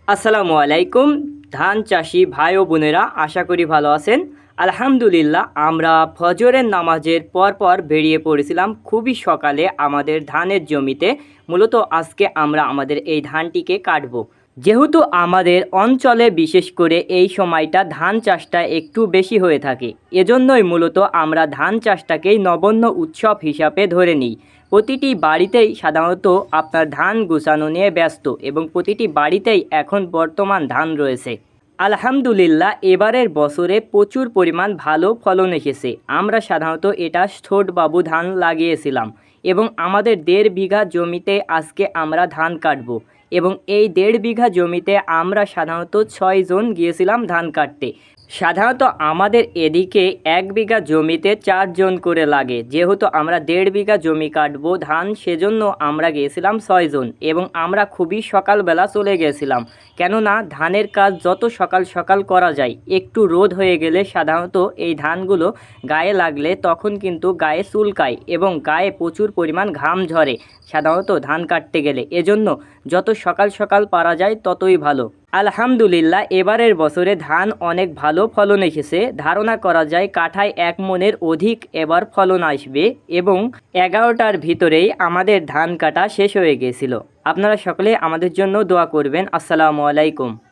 আসসালামু আলাইকুম। ধান চাষি ভাই ও বোনেরা, আশা করি ভালো আছেন। আলহামদুলিল্লাহ, আমরা ফজরের নামাজের পর বেরিয়ে পড়েছিলাম খুবই সকালে আমাদের ধানের জমিতে। মূলত আজকে আমরা আমাদের এই ধানটিকে কাটবো। যেহেতু আমাদের অঞ্চলে বিশেষ করে এই সময়টা ধান চাষটা একটু বেশি হয়ে থাকে, এজন্যই মূলত আমরা ধান চাষটাকেই নবান্ন উৎসব হিসাবে ধরে নিই। প্রতিটি বাড়িতেই সাধারণত আপনার ধান গুছানো নিয়ে ব্যস্ত এবং প্রতিটি বাড়িতেই এখন বর্তমান ধান রয়েছে। আলহামদুলিল্লাহ, এবারের বছরে প্রচুর পরিমাণ ভালো ফলন এসেছে। আমরা সাধারণত এটা ছোটবাবু ধান লাগিয়েছিলাম এবং আমাদের 1.5 বিঘা জমিতে আজকে আমরা ধান কাটব এবং এই 1.5 বিঘা জমিতে আমরা সাধারণত 6 জন গিয়েছিলাম ধান কাটতে। সাধারণত আমাদের এদিকে 1 বিঘা জমিতে 4 জন করে লাগে। যেহেতু আমরা 1.5 বিঘা জমি কাটবো ধান, সেজন্য আমরা গিয়েছিলাম 6 জন এবং আমরা খুবই সকালবেলা চলে গেছিলাম। কেননা ধানের কাজ যত সকাল সকাল করা যায়, একটু রোদ হয়ে গেলে সাধারণত এই ধানগুলো গায়ে লাগলে তখন কিন্তু গায়ে চুলকায় এবং গায়ে প্রচুর পরিমাণ ঘাম ঝরে সাধারণত ধান কাটতে গেলে। এজন্য যত সকাল সকাল পারা যায় ততই ভালো। আলহামদুলিল্লাহ, এবারের বছরে ধান অনেক ভালো ফলন এসেছে। ধারণা করা যায় কাঠায় 1 মণের অধিক এবার ফলন আসবে এবং 11টার ভিতরেই আমাদের ধান কাটা শেষ হয়ে গিয়েছিল। আপনারা সকলে আমাদের জন্য দোয়া করবেন। আসসালামু আলাইকুম।